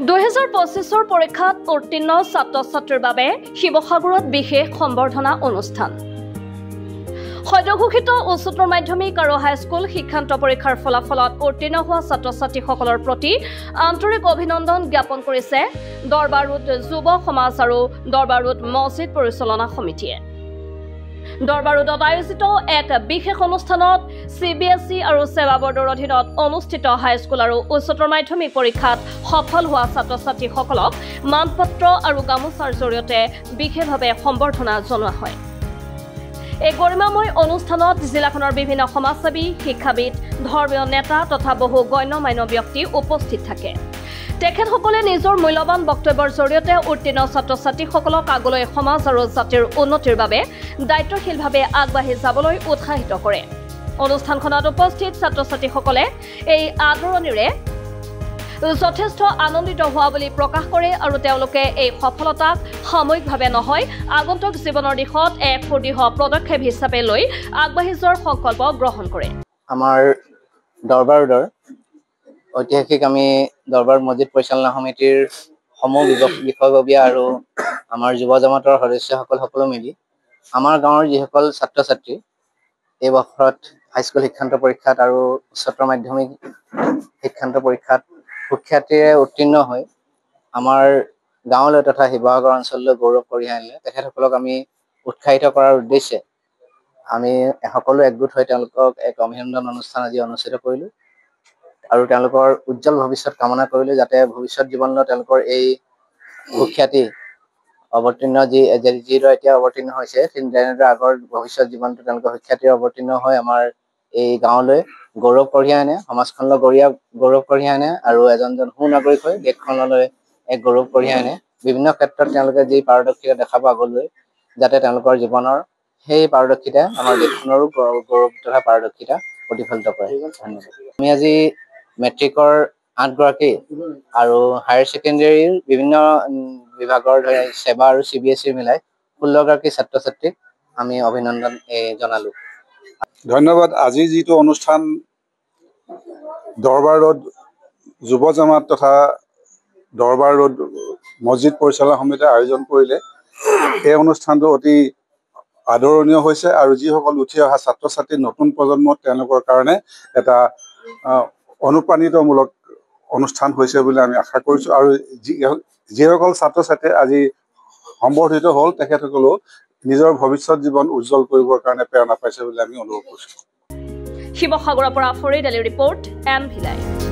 2025 পৰীক্ষাত উত্তীৰ্ণ ছাত্ৰ-ছাত্ৰীৰ বাবে শিৱসাগৰত বিশেষ সম্বৰ্ধনা অনুষ্ঠান। সদ্যঘোষিত উচ্চতৰ মাধ্যমিক আৰু হাইস্কুল শিক্ষান্ত পৰীক্ষাৰ ফলাফলত উত্তীৰ্ণ হোৱা ছাত্ৰ-ছাত্ৰীসকলৰ প্ৰতি আন্তৰিক অভিনন্দন জ্ঞাপন কৰিছে দৰবাৰ ৰোড যুৱ সমাজ আৰু দৰবাৰ ৰোড মছজিদ পৰিচালনা সমিতিয়ে। দৰবাৰ ৰোডত আয়োজিত এক বিশেষ অনুষ্ঠানত CBSE আৰু সেৱা বৰ্ডৰ অধীনত অনুষ্ঠিত হাইস্কুল আৰু উচ্চতৰ মাধ্যমিক পৰীক্ষাত সফল হোৱা ছাত্ৰ-ছাত্ৰীসকলক মানপত্ৰ আৰু গামোচাৰ জৰিয়তে বিশেষভাৱে সম্বৰ্ধনা জনোৱা হয়। এই গৰিমাময় অনুষ্ঠানত জিলাখনৰ বিভিন্ন সমাজসেৱী, শিক্ষাবিদ, ধৰ্মীয় নেতা তথা বহু গণ্যমান্য ব্যক্তি উপস্থিত থাকে। তেখেতসকলে নিজৰ মূল্যৱান বক্তব্যৰ জৰিয়তে উত্তীৰ্ণ ছাত্ৰ-ছাত্ৰীসকলক আগলৈ সমাজ আৰু জাতিৰ উন্নতিৰ বাবে দায়িত্বশীলভাৱে আগবাঢ়ি যাবলৈ উৎসাহিত কৰে। অনুষ্ঠানখনত উপস্থিত ছাত্ৰ-ছাত্ৰীসকলে এই আদৰণিৰে যথেষ্ট আনন্দিত হোৱা বুলি প্ৰকাশ কৰে আৰু তেওঁলোকে এই সফলতাক সাময়িকভাৱে নহয় আগন্তুক জীৱনৰ দিশত এক সুদৃঢ় পদক্ষেপ হিচাপে লৈ আগবাঢ়ি যোৱাৰ সংকল্প গ্ৰহণ কৰে। আমাৰ দৰবাৰ ৰোডৰ ঐতিহাসিক আমি দৰবাৰ মছজিদ পৰিচালনা সমিতিৰ সমূহ বিষয়ববীয়া আৰু আমাৰ যুৱ জমাতৰ সদস্যসকল সকলো মিলি আমাৰ গাঁৱৰ যিসকল ছাত্ৰ-ছাত্ৰী এই বছৰত হাইস্কুল শিক্ষান্ত পৰীক্ষাত আৰু উচ্চতৰ মাধ্যমিক শিক্ষান্ত পৰীক্ষাত সুখ্যাতিৰে উত্তীৰ্ণ হৈ আমাৰ গাঁৱলৈ তথা শিৱসাগৰ অঞ্চললৈ গৌৰৱ কঢ়িয়াই আনিলে, তেখেতসকলক আমি উৎসাহিত কৰাৰ উদ্দেশ্যে আমি সকলো একগোট হৈ তেওঁলোকক এক অভিনন্দন অনুষ্ঠান আজি অনুষ্ঠিত কৰিলোঁ আৰু তেওঁলোকৰ উজ্জ্বল ভৱিষ্যত কামনা কৰিলোঁ, যাতে ভৱিষ্যত জীৱনত তেওঁলোকৰ এই সুখ্যাতি অৱতীৰ্ণ যিদৰে এতিয়া অৱতীৰ্ণ হৈছে তেনেদৰে আগৰ ভৱিষ্যত জীৱনটো তেওঁলোকৰ সুখ্যাতিৰে অৱতীৰ্ণ হৈ আমাৰ এই গাঁৱলৈ গৌৰৱ কঢ়িয়াই আনে, সমাজখনলৈ গৌৰৱ কঢ়িয়াই আনে আৰু এজন সুনাগৰিক হৈ দেশখনলৈ এক গৌৰৱ কঢ়িয়াই আনে। বিভিন্ন ক্ষেত্ৰত তেওঁলোকে যি পাৰদৰ্শিতা দেখাব আগলৈ, যাতে তেওঁলোকৰ জীৱনৰ সেই পাৰদৰ্শিতাই আমাৰ দেশখনৰো গৌৰৱ তথা পাৰদৰ্শিতা প্ৰতিফলিত কৰে। ধন্যবাদ। আমি আজি মেট্ৰিকৰ 8 গৰাকী আৰু হায়াৰ ছেকেণ্ডেৰীৰ বিভিন্ন বিভাগৰ সেৱা আৰু CBSE মিলাই 16 গৰাকী ছাত্ৰ-ছাত্ৰীক আমি অভিনন্দন জনালোঁ। ধন্যবাদ। আজি যিটো অনুষ্ঠান দৰবাৰ ৰোড যুৱ জমাত তথা দৰবাৰ ৰোড মছজিদ পৰিচালনা সমিতিয়ে আয়োজন কৰিলে, এই অনুষ্ঠানটো অতি আদৰণীয় হৈছে আৰু যিসকল উঠি অহা ছাত্ৰ-ছাত্ৰী নতুন প্ৰজন্মত তেওঁলোকৰ কাৰণে এটা অনুপ্ৰাণিতমূলক অনুষ্ঠান হৈছে বুলি আমি আশা কৰিছোঁ আৰু যিসকল ছাত্ৰ-ছাত্ৰী আজি সম্বৰ্ধিত হ'ল তেখেতসকলেও নিজৰ ভৱিষ্যত জীৱন উজ্জ্বল কৰিবৰ কাৰণে প্ৰেৰণা পাইছে বুলি আমি অনুভৱ কৰিছোঁ। শিৱসাগৰৰ পৰা ফৰিদ আলীৰ ৰিপৰ্ট, MV Live।